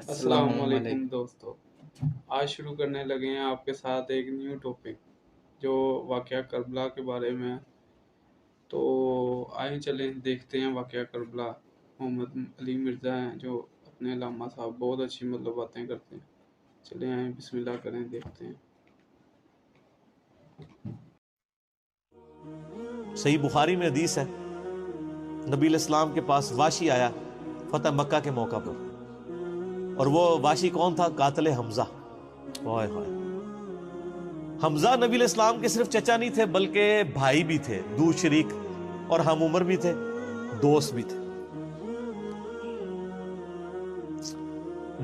السلام السلام علیکم علیکم دوستو، آج شروع کرنے لگے ہیں آپ کے ساتھ ایک نیو ٹاپک جو واقعہ کربلا کے بارے میں ہے۔ تو آئیں چلیں دیکھتے ہیں واقعہ کربلا۔ محمد علی مرزا ہیں جو اپنے علامہ صاحب بہت اچھی باتیں کرتے ہیں۔ چلیں آئیں بسم اللہ کریں، دیکھتے ہیں۔ صحیح بخاری میں حدیث ہے، نبی علیہ السلام کے پاس واشی آیا فتح مکہ کے موقع پر، اور وہ واشی کون تھا؟ قاتل حمزہ۔ ہائے ہائے، حمزہ نبی علیہ السلام کے صرف چچا نہیں تھے بلکہ بھائی بھی تھے، دو شریک اور ہم عمر بھی تھے، دوست بھی تھے۔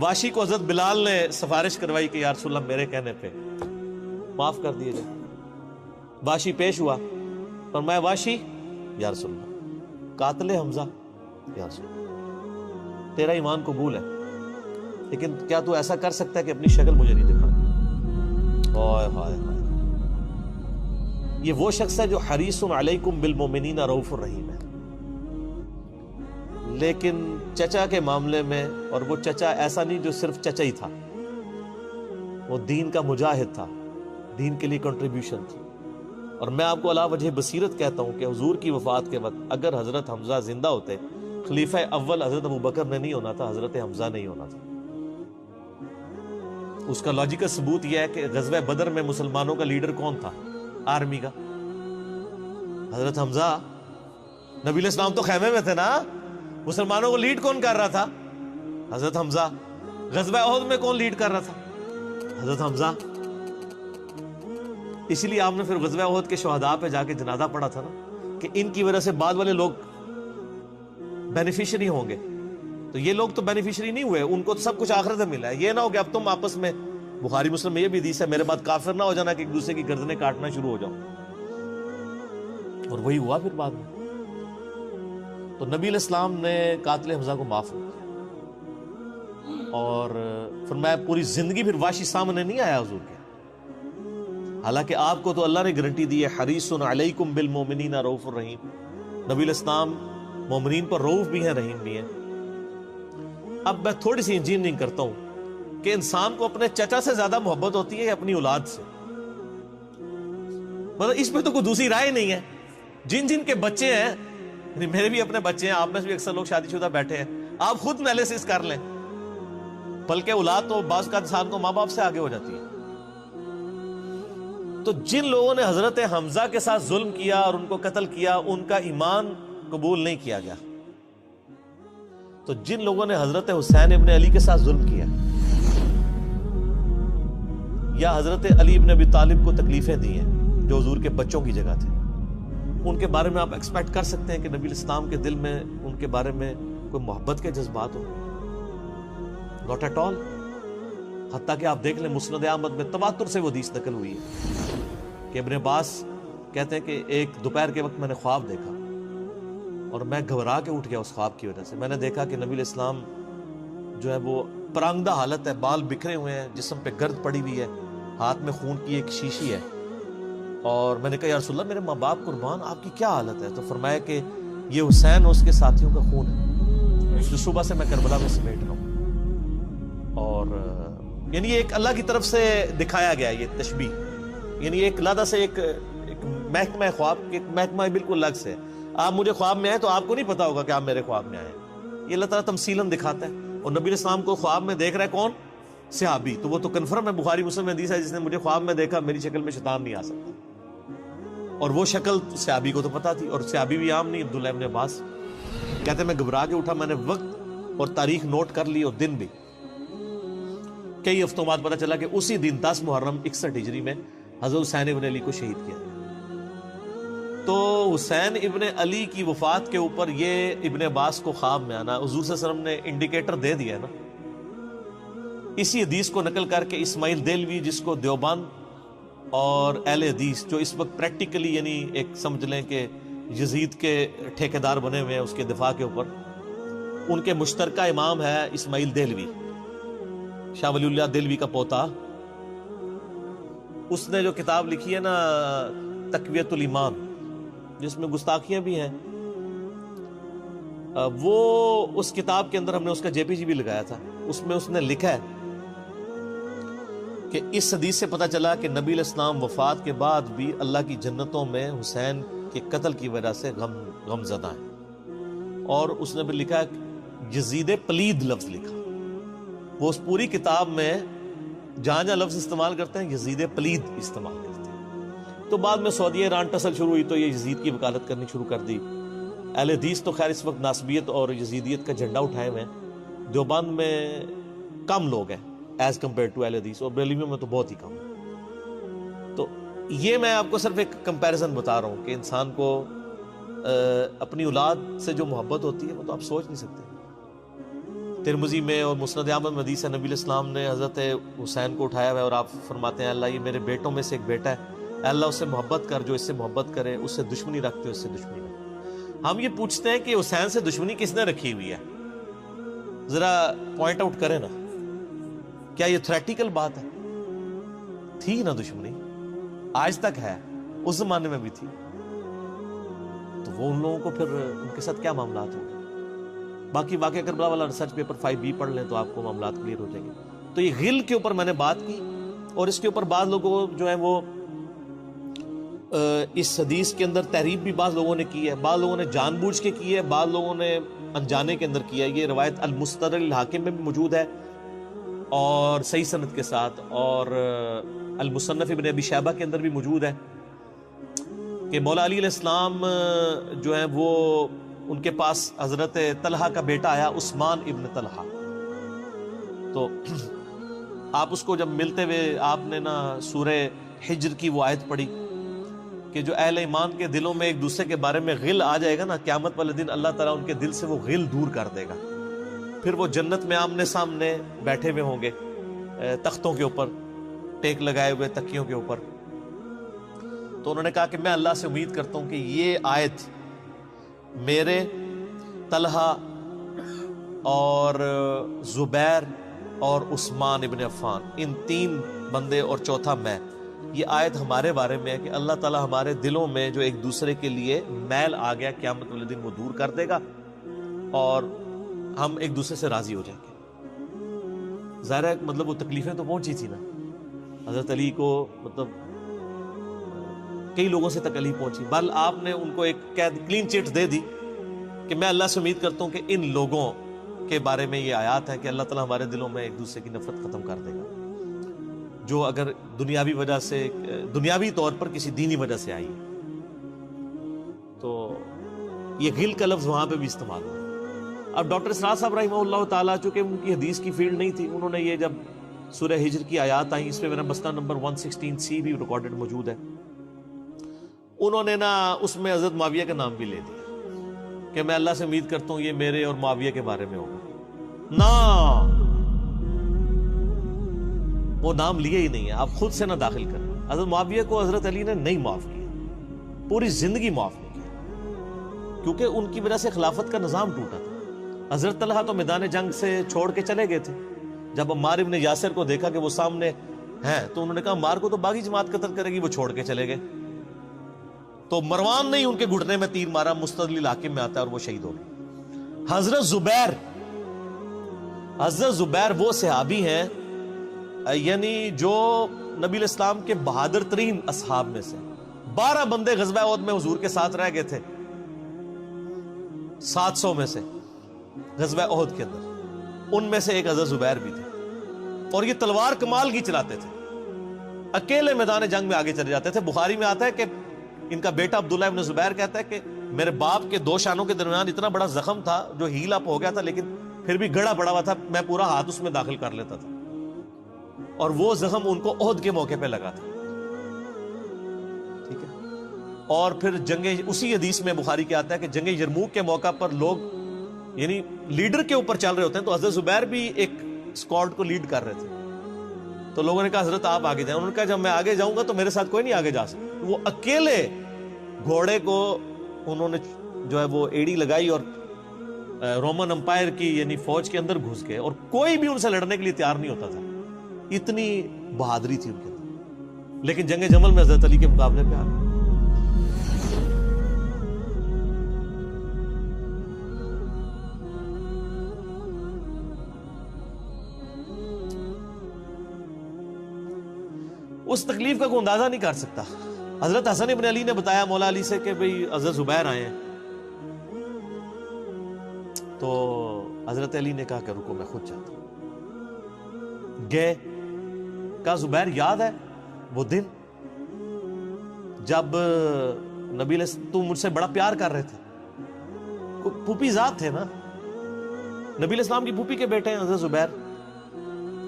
واشی کو حضرت بلال نے سفارش کروائی کہ یا رسول اللہ میرے کہنے پہ معاف کر دیے جائے۔ واشی پیش ہوا، فرمایا واشی یا رسول اللہ قاتل حمزہ، یا رسول اللہ تیرا ایمان قبول ہے، لیکن کیا تو ایسا کر سکتا ہے کہ اپنی شکل مجھے نہیں دکھا؟ ہائے ہائے ہائے، یہ وہ شخص ہے جو حریص علیکم بالمؤمنین رؤوف الرحیم ہے، لیکن چچا کے معاملے میں، اور وہ چچا ایسا نہیں جو صرف چچا ہی تھا، وہ دین کا مجاہد تھا، دین کے لیے کنٹریبیوشن تھی۔ اور میں آپ کو علا وجہ بصیرت کہتا ہوں کہ حضور کی وفات کے وقت اگر حضرت حمزہ زندہ ہوتے، خلیفہ اول حضرت ابوبکر نے نہیں ہونا تھا، حضرت حمزہ نہیں ہونا تھا۔ اس کا لاجیکل ثبوت یہ ہے کہ غزوہ بدر میں مسلمانوں کا لیڈر کون تھا؟ آرمی کا حضرت حمزہ۔ نبی علیہ السلام تو خیمے میں تھے نا، مسلمانوں کو لیڈ کون کر رہا تھا؟ حضرت حمزہ۔ غزوہ احد میں کون لیڈ کر رہا تھا؟ حضرت حمزہ۔ اسی لیے آپ نے پھر غزوہ احد کے شہداء پہ جا کے جنازہ پڑھا تھا نا، کہ ان کی وجہ سے بعد والے لوگ بینیفیشری ہوں گے۔ تو یہ لوگ تو بینیفیشری نہیں ہوئے، ان کو تو سب کچھ آخرت میں ملا ہے۔ یہ نہ ہو کہ اب تم آپس میں، بخاری مسلم میں یہ بھی حدیث ہے، میرے بعد کافر نہ ہو جانا کہ ایک دوسرے کی گردنیں کاٹنا شروع ہو جاؤ۔ اور وہی ہوا پھر بعد میں۔ تو نبی علیہ السلام نے قاتل حمزہ کو معاف کیا، اور فرمایا پوری زندگی پھر واشی سامنے نہیں آیا حضور کے، حالانکہ آپ کو تو اللہ نے گارنٹی دی ہے حریص علیکم بالمؤمنین رؤوف الرحیم۔ نبی علیہ السلام مومنین پر رؤوف بھی ہیں، رحیم بھی ہیں۔ اب میں تھوڑی سی انجینئرنگ کرتا ہوں کہ انسان کو اپنے چچا سے زیادہ محبت ہوتی ہے یا اپنی اولاد سے؟ مطلب اس پہ تو کوئی دوسری رائے نہیں ہے۔ جن جن کے بچے ہیں، یعنی میرے بھی اپنے بچے ہیں، آپ میں سے بھی اکثر لوگ شادی شدہ بیٹھے ہیں، آپ خود انالیسس کر لیں، بلکہ اولاد تو بعض کا انسان کو ماں باپ سے آگے ہو جاتی ہے۔ تو جن لوگوں نے حضرت حمزہ کے ساتھ ظلم کیا اور ان کو قتل کیا، ان کا ایمان قبول نہیں کیا گیا۔ تو جن لوگوں نے حضرت حسین ابن علی کے ساتھ ظلم کیا، یا حضرت علی ابن ابی طالب کو تکلیفیں دی ہیں جو حضور کے بچوں کی جگہ تھے، ان کے بارے میں آپ ایکسپیکٹ کر سکتے ہیں کہ نبی علیہ السلام کے دل میں ان کے بارے میں کوئی محبت کے جذبات ہوں؟ Not at all. حتیٰ کہ آپ دیکھ لیں مسند احمد میں تواتر سے وہ حدیث نقل ہوئی ہے کہ ابن عباس کہتے ہیں کہ ایک دوپہر کے وقت میں نے خواب دیکھا اور میں گھبرا کے اٹھ گیا اس خواب کی وجہ سے۔ میں نے دیکھا کہ نبی علیہ السلام جو ہے وہ پرانگدہ حالت ہے، بال بکھرے ہوئے ہیں، جسم پہ گرد پڑی ہوئی ہے، ہاتھ میں خون کی ایک شیشی ہے، اور میں نے کہا یا رسول اللہ میرے ماں باپ قربان، آپ کی کیا حالت ہے؟ تو فرمایا کہ یہ حسین اور اس کے ساتھیوں کا خون ہے جو صبح سے میں کربلا میں سمیٹ رہا ہوں۔ اور یعنی یہ ایک اللہ کی طرف سے دکھایا گیا یہ تشبیہ، یعنی ایک لادہ سے ایک محکمہ خواب، ایک محکمہ بالکل الگ سے۔ آپ مجھے خواب میں آئے تو آپ کو نہیں پتا ہوگا کہ آپ میرے خواب میں آئے، یہ اللہ تعالیٰ تمثیلاً دکھاتا ہے۔ اور نبی علیہ السلام کو خواب میں دیکھ رہا ہے کون؟ صحابی۔ تو وہ تو کنفرم ہے، بخاری مسلم میں حدیث ہے، جس نے مجھے خواب میں دیکھا میری شکل میں شیطان نہیں آ سکتا، اور وہ شکل صحابی کو تو پتا تھی، اور صحابی بھی عام نہیں، عبداللہ ابن عباس کہتے ہیں میں گھبرا کے اٹھا، میں نے وقت اور تاریخ نوٹ کر لی اور دن بھی۔ کئی ہفتوں بعد پتا چلا کہ اسی دن 10 محرم 61 ہجری میں حضرت حسین ابن علی کو شہید کیا۔ تو حسین ابن علی کی وفات کے اوپر یہ ابن عباس کو خواب میں آنا، حضور صلی اللہ علیہ وسلم نے انڈیکیٹر دے دیا ہے نا۔ اسی حدیث کو نقل کر کے اسماعیل دہلوی، جس کو دیوبند اور اہل حدیث جو اس وقت پریکٹیکلی یعنی ایک سمجھ لیں کہ یزید کے ٹھیکیدار بنے ہوئے ہیں اس کے دفاع کے اوپر، ان کے مشترکہ امام ہے اسماعیل دہلوی، شاہ ولی اللہ دہلوی کا پوتا۔ اس نے جو کتاب لکھی ہے نا تقویت الایمان، جس میں گستاخیاں بھی ہیں، وہ اس کتاب کے اندر ہم نے اس کا جے پی جی بھی لگایا تھا۔ اس میں اس نے لکھا ہے کہ اس حدیث سے پتہ چلا کہ نبی علیہ السلام وفات کے بعد بھی اللہ کی جنتوں میں حسین کے قتل کی وجہ سے غم زدہ ہیں. اور اس نے بھی لکھا ہے یزید پلید لفظ لکھا. وہ اس پوری کتاب میں جہاں جہاں لفظ استعمال کرتے ہیں یزید پلید استعمال کرتے ہیں. تو بعد میں سعودی ایران ٹسل شروع ہوئی تو یہ یزید کی وکالت کرنی شروع کر دی. اہل حدیث تو خیر اس وقت ناصبیت اور یزیدیت کا جھنڈا اٹھائے ہوئے ہیں. دیوبند میں کم لوگ ہیں ایز کمپیئر ٹو اہل حدیث، اور بریلویوں میں تو بہت ہی کم ہے. تو یہ میں آپ کو صرف ایک کمپیریزن بتا رہا ہوں کہ انسان کو اپنی اولاد سے جو محبت ہوتی ہے وہ تو آپ سوچ نہیں سکتے. ترمذی میں اور مسند احمد میں حدیث ہے نبی علیہ السلام نے حضرت حسین کو اٹھایا ہوا ہے اور آپ فرماتے ہیں اللہ یہ میرے بیٹوں میں سے ایک بیٹا ہے، اے اللہ اس سے محبت کر، جو اس سے محبت کرے، اس سے دشمنی رکھتے اس سے دشمنی رکھ. ہم یہ پوچھتے ہیں کہ حسین سے دشمنی کس نے رکھی ہوئی ہے؟ ذرا پوائنٹ آؤٹ کریں نا. کیا یہ تھریٹیکل بات ہے؟ تھی نا دشمنی، آج تک ہے، اس زمانے میں بھی تھی. تو وہ ان لوگوں کو پھر ان کے ساتھ کیا معاملات ہوں گے؟ باقی واقعہ کربلا والا ریسرچ پیپر 5B پڑھ لیں تو آپ کو معاملات کلیئر ہو جائیں گے. تو یہ غل کے اوپر میں نے بات کی، اور اس کے اوپر بعض لوگوں جو ہے وہ اس حدیث کے اندر تحریف بھی بعض لوگوں نے کی ہے، بعض لوگوں نے جان بوجھ کے کی ہے، بعض لوگوں نے انجانے کے اندر کیا ہے. یہ روایت المستدرک الحاکم میں بھی موجود ہے اور صحیح سند کے ساتھ، اور المصنف ابن ابی شیبہ کے اندر بھی موجود ہے کہ مولا علی علیہ السلام جو ہیں وہ ان کے پاس حضرت طلحہ کا بیٹا آیا، عثمان ابن طلحہ. تو آپ اس کو جب ملتے ہوئے آپ نے نا سورہ حجر کی وہ آیت پڑھی کہ جو اہل ایمان کے دلوں میں ایک دوسرے کے بارے میں غل آ جائے گا نا، قیامت والے دن اللہ تعالیٰ ان کے دل سے وہ غل دور کر دے گا. پھر وہ جنت میں آمنے سامنے بیٹھے ہوئے ہوں گے تختوں کے اوپر، ٹیک لگائے ہوئے تکیوں کے اوپر. تو انہوں نے کہا کہ میں اللہ سے امید کرتا ہوں کہ یہ آیت میرے، طلحہ اور زبیر اور عثمان ابن عفان، ان 3 بندے اور چوتھا میں، یہ آیت ہمارے بارے میں ہے کہ اللہ تعالیٰ ہمارے دلوں میں جو ایک دوسرے کے لیے میل آ گیا قیامت والے دن وہ دور کر دے گا اور ہم ایک دوسرے سے راضی ہو جائیں گے. ظاہر ہے مطلب وہ تکلیفیں تو پہنچی تھی نا حضرت علی کو، مطلب کئی لوگوں سے تکلیف پہنچی، بل آپ نے ان کو ایک کلین چٹ دے دی کہ میں اللہ سے امید کرتا ہوں کہ ان لوگوں کے بارے میں یہ آیات ہے کہ اللہ تعالیٰ ہمارے دلوں میں ایک دوسرے کی نفرت ختم کر دے گا، جو اگر دنیاوی وجہ سے، دنیاوی طور پر کسی دینی وجہ سے آئی. تو یہ غل کا لفظ وہاں پہ بھی استعمال ہوا. اب ڈاکٹر اسرار صاحب رحمہ اللہ تعالیٰ چونکہ ان کی حدیث کی فیلڈ نہیں تھی، انہوں نے یہ جب سورہ ہجر کی آیات آئیں، اس پہ میرا مسئلہ نمبر 116C بھی ریکارڈڈ موجود ہے، انہوں نے نا اس میں حضرت معاویہ کا نام بھی لے دیا کہ میں اللہ سے امید کرتا ہوں یہ میرے اور معاویہ کے بارے میں ہوگا. نا وہ نام لیے ہی نہیں ہے، آپ خود سے نہ داخل کریں. حضرت معاویہ کو حضرت علی نے نہیں معاف کیا، پوری زندگی معاف نہیں کیا، کیونکہ ان کی وجہ سے خلافت کا نظام ٹوٹا تھا. حضرت طلحہ تو میدان جنگ سے چھوڑ کے چلے گئے تھے. جب عمار ابن یاسر کو دیکھا کہ وہ سامنے ہیں تو انہوں نے کہا عمار کو تو باغی جماعت قتل کرے گی، وہ چھوڑ کے چلے گئے. تو مروان نے ان کے گھٹنے میں تیر مارا، مستدل الحاکم میں آتا ہے، اور وہ شہید ہو گئے. حضرت زبیر وہ صحابی ہیں یعنی جو نبی علیہ السلام کے بہادر ترین اصحاب میں سے، 12 بندے غزوہ احد میں حضور کے ساتھ رہ گئے تھے 700 میں سے غزوہ احد کے اندر، ان میں سے ایک حضرت زبیر بھی تھے. اور یہ تلوار کمال کی چلاتے تھے، اکیلے میدان جنگ میں آگے چلے جاتے تھے. بخاری میں آتا ہے کہ ان کا بیٹا عبداللہ ابن زبیر کہتا ہے کہ میرے باپ کے 2 شانوں کے درمیان اتنا بڑا زخم تھا جو ہیل اپ ہو گیا تھا، لیکن پھر بھی گڑا پڑا ہوا تھا، میں پورا ہاتھ اس میں داخل کر لیتا تھا، اور وہ زخم ان کو احد کے موقع پہ لگا تھا. ٹھیک ہے. اور پھر جنگ، اسی حدیث میں بخاری کے آتا ہے کہ جنگ یرموک کے موقع پر لوگ یعنی لیڈر کے اوپر چل رہے ہوتے ہیں، تو حضرت زبیر بھی ایک اسکواڈ کو لیڈ کر رہے تھے. تو لوگوں نے کہا حضرت آپ آگے جائیں. انہوں نے کہا جب میں آگے جاؤں گا تو میرے ساتھ کوئی نہیں آگے جا سکتا. وہ اکیلے گھوڑے کو انہوں نے جو ہے وہ ایڑی لگائی اور رومن امپائر کی یعنی فوج کے اندر گھس گئے، اور کوئی بھی ان سے لڑنے کے لیے تیار نہیں ہوتا تھا. اتنی بہادری تھی ان کے اندر. لیکن جنگ جمل میں حضرت علی کے مقابلے پہ آ گئے. اس تکلیف کا کوئی اندازہ نہیں کر سکتا. حضرت حسن ابن علی نے بتایا مولا علی سے کہ بھئی حضرت زبیر آئے ہیں. تو حضرت علی نے کہا کہ رکو میں خود جاتا ہوں. گئے. کہا زبیر یاد ہے وہ دن جب نبی تم مجھ سے بڑا پیار کر رہے تھے. پھوپھی ذات تھے نا, نبی علیہ السلام کی پھوپھی کے بیٹے ہیں حضرت زبیر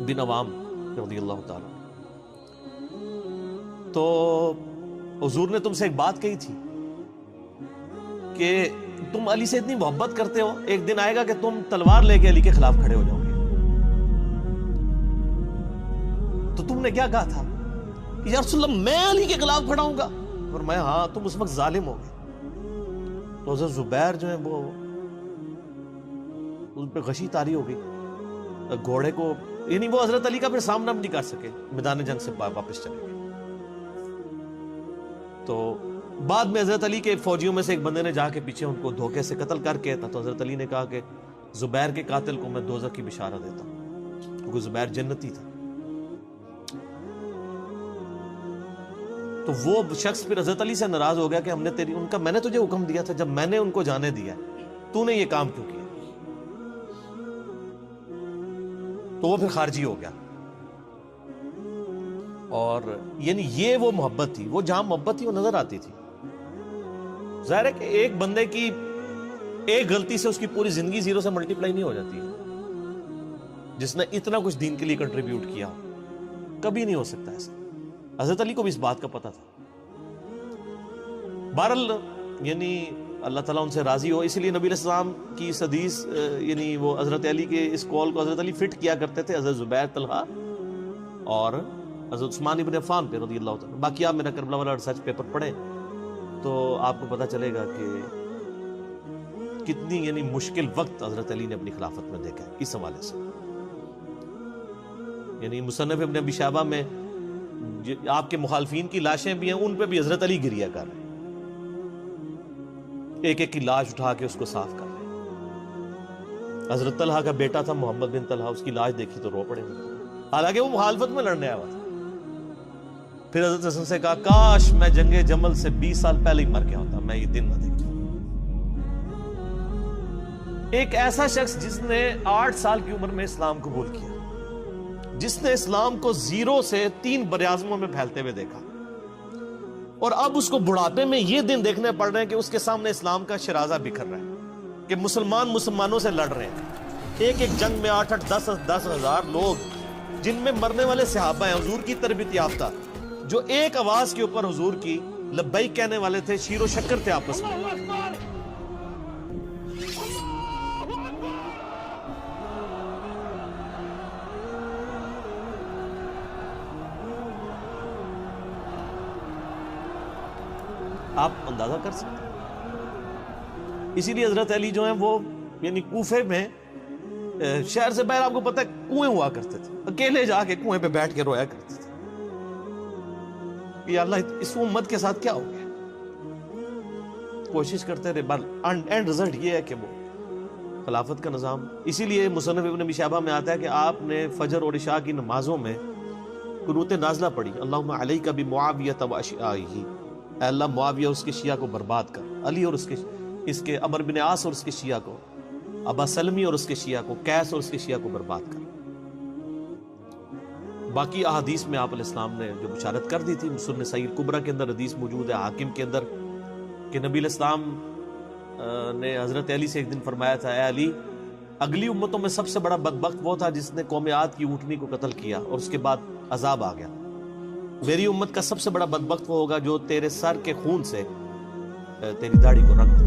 بن عوام رضی اللہ تعالی. تو حضور نے تم سے ایک بات کہی تھی کہ تم علی سے اتنی محبت کرتے ہو, ایک دن آئے گا کہ تم تلوار لے کے علی کے خلاف کھڑے ہو جاؤ گے. تو تم نے کیا کہا تھا کہ یا رسول اللہ میں علی کے خلاف کھڑا ہوں گا؟ فرمایا ہاں تم اس وقت ظالم ہو گے. تو حضرت زبیر جو ہے وہ ان پہ غشی طاری ہو گئی. گھوڑے کو یعنی وہ حضرت علی کا پھر سامنا بھی نہیں کر سکے, میدان جنگ سے واپس چلے گئے. تو بعد میں حضرت علی کے فوجیوں میں سے ایک بندے نے جا کے پیچھے ان کو دھوکے سے قتل کر کے تھا. تو حضرت علی نے کہا کہ زبیر کے قاتل کو میں دوزخ کی بشارت دیتا ہوں, کیونکہ زبیر جنتی تھا. تو وہ شخص پھر حضرت علی سے ناراض ہو گیا کہ ہم نے میں نے تجھے حکم دیا تھا, جب میں نے ان کو جانے دیا تو نے یہ کام کیوں کیا؟ تو وہ پھر خارجی ہو گیا. اور یعنی یہ وہ محبت تھی, وہ جہاں محبت تھی وہ نظر آتی تھی. ظاہر ہے کہ ایک بندے کی ایک غلطی سے اس کی پوری زندگی زیرو سے ملٹی پلائی نہیں ہو جاتی. جس نے اتنا کچھ دین کے لیے کنٹریبیوٹ کیا کبھی نہیں ہو سکتا ایسا. حضرت علی کو بھی اس بات کا پتہ تھا. بہرحال یعنی اللہ تعالیٰ ان سے راضی ہو, اسی لیے نبی علیہ السلام کی اس حدیث یعنی وہ حضرت علی کے اس قول کو حضرت علی فٹ کیا کرتے تھے حضرت زبیر, طلحہ اور حضرت عثمان ابن عفان پہ رضی اللہ تعالیٰ. باقی آپ میرا کربلا والا ریسرچ پیپر پڑھیں تو آپ کو پتہ چلے گا کہ کتنی یعنی مشکل وقت حضرت علی نے اپنی خلافت میں دیکھا ہے اس حوالے سے. یعنی مصنف ابن ابی شیبہ میں آپ کے مخالفین کی لاشیں بھی ہیں, ان پہ بھی حضرت علی گریہ کر رہے ہیں, ایک ایک کی لاش اٹھا کے اس کو صاف کر رہے ہیں. حضرت طلحہ کا بیٹا تھا محمد بن طلحہ, اس کی لاش دیکھی تو رو پڑے, حالانکہ وہ مخالفت میں لڑنے آیا تھا. پھر حضرت حسن سے کہا کاش میں جنگ جمل سے 20 سال پہلے ہی مر گیا ہوتا, میں یہ دن نہ دیکھتا. ایک ایسا شخص جس نے 8 سال کی عمر میں اسلام قبول کیا, جس نے اسلام کو زیرو سے 3 براعظموں میں پھیلتے ہوئے دیکھا, اور اب اس کو بڑھاپے میں یہ دن دیکھنے پڑ رہے ہیں کہ اس کے سامنے اسلام کا شرازہ بکھر رہا ہے, کہ مسلمانوں سے لڑ رہے ہیں. ایک ایک جنگ میں 8-8 10 ہزار لوگ, جن میں مرنے والے صحابہ ہیں حضور کی تربیت یافتہ, جو ایک آواز کے اوپر حضور کی لبیک کہنے والے تھے, شیر و شکر تھے آپس میں. آپ اندازہ کر سکتے ہیں. اسی لیے حضرت علی جو ہیں وہ یعنی کوفے میں شہر سے باہر آپ کو پتہ ہے کنویں ہوا کرتے تھے, اکیلے جا کے کنویں پہ بیٹھ کے رویا کرتے تھے کہ اللہ اس امت کے ساتھ کیا ہو گیا. کوشش کرتے رہے, اینڈ رزلٹ یہ ہے کہ وہ خلافت کا نظام. اسی لیے مصنف ابن ابی شیبہ میں آتا ہے کہ آپ نے فجر اور عشاء کی نمازوں میں قنوت نازلہ پڑھی, اللہم علیک بمعاویہ و اشعائہ, اے اللہ معاویہ اور اس کے شیعہ کو برباد کر, علی اور اس کے عمر بن عاص اور اس کے شیعہ کو, ابا سلمی اور اس کے شیعہ کو, قیس اور اس کے شیعہ کو برباد کر. باقی احادیث میں آپ علیہ السلام نے جو بشارت کر دی تھی, سنن سعید کبریٰ کے اندر حدیث موجود ہے, حاکم کے اندر, کہ نبی علیہ السلام نے حضرت علی سے ایک دن فرمایا تھا, اے علی اگلی امتوں میں سب سے بڑا بدبخت وہ تھا جس نے قوم عاد کی اونٹنی کو قتل کیا اور اس کے بعد عذاب آ گیا. میری امت کا سب سے بڑا بدبخت وہ ہوگا جو تیرے سر کے خون سے تیری داڑھی کو رنگ دے,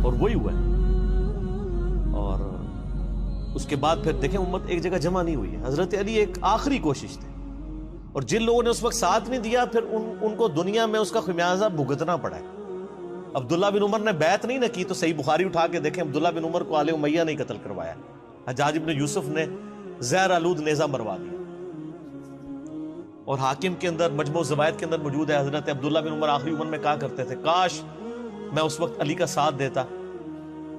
اور وہی ہوا ہے. اور اس کے بعد پھر دیکھیں امت ایک جگہ جمع نہیں ہوئی ہے. حضرت علی ایک آخری کوشش تھی, اور جن لوگوں نے اس وقت ساتھ نہیں دیا پھر ان کو دنیا میں اس کا خمیازہ بھگتنا پڑا ہے. عبداللہ بن عمر نے بیعت نہیں نہ کی تو صحیح بخاری اٹھا کے دیکھیں, عبداللہ بن عمر کو آل امیہ نہیں قتل کروایا, حجاج بن یوسف نے زہر آلود نیزہ مروا دیا. اور حاکم کے اندر مجموع الزوائد کے اندر موجود ہے, حضرت عبداللہ بن عمر آخری عمر میں کہا کرتے تھے کاش میں اس وقت علی کا ساتھ دیتا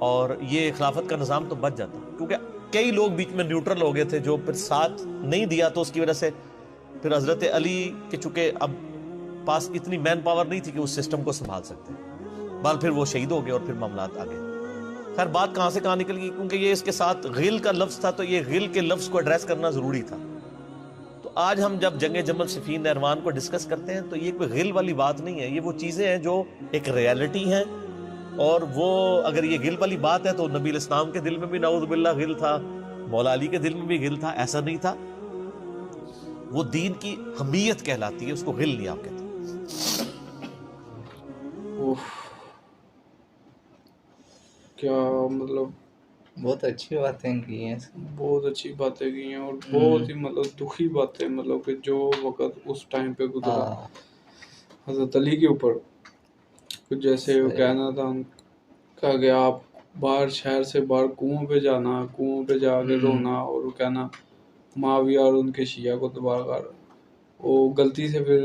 اور یہ خلافت کا نظام تو بچ جاتا, کیونکہ کئی لوگ بیچ میں نیوٹرل ہو گئے تھے جو پھر ساتھ نہیں دیا, تو اس کی وجہ سے پھر حضرت علی کے چونکہ اب پاس اتنی مین پاور نہیں تھی کہ اس سسٹم کو سنبھال سکتے، بال پھر وہ شہید ہو گئے اور پھر معاملات آگے۔ خیر بات کہاں سے کہاں نکل گئی، کیونکہ یہ اس کے ساتھ غل کا لفظ تھا، تو یہ غل کے لفظ کو ایڈریس کرنا ضروری تھا۔ تو آج ہم جب جنگ جمل صفین نہروان کو ڈسکس کرتے ہیں تو یہ کوئی غل والی بات نہیں ہے، یہ وہ چیزیں ہیں جو ایک ریالٹی ہیں، اور وہ اگر یہ غل والی بات ہے تو نبی الاسلام کے دل میں بھی نعوذ باللہ غل تھا، مولا علی کے دل میں بھی غل تھا، ایسا نہیں تھا۔ وہ دین کی حمیت کہلاتی ہے، اس کو غل نہیں آپ کہتے۔ اوف، کیا مطلب بہت اچھی باتیں کی ہیں، بہت اچھی باتیں کی ہیں، اور بہت ہی مطلب دکھی باتیں، مطلب کہ جو وقت اس ٹائم پہ گزرا حضرت علی کے اوپر، کچھ جیسے وہ کہنا تھا، کہا گیا آپ باہر شہر سے باہر کنویں پہ جانا، کنویں پہ جا کے رونا، اور وہ کہنا معاویہ اور ان کے شیعہ کو تباہ کر۔ وہ غلطی سے پھر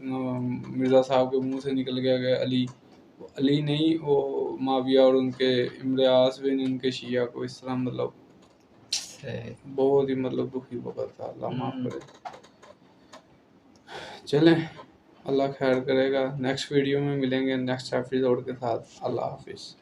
مرزا صاحب کے منہ سے نکل گیا کہ علی نہیں، وہ معاویہ اور ان کے امراض بن ان کے شیعہ کو، اس طرح مطلب بہت ہی مطلب دکھی وقت تھا، اللہ معاف کرے۔ چلیں، اللہ خیر کرے گا، نیکسٹ ویڈیو میں ملیں گے نیکسٹ ایپیسوڈ کے ساتھ۔ اللہ حافظ۔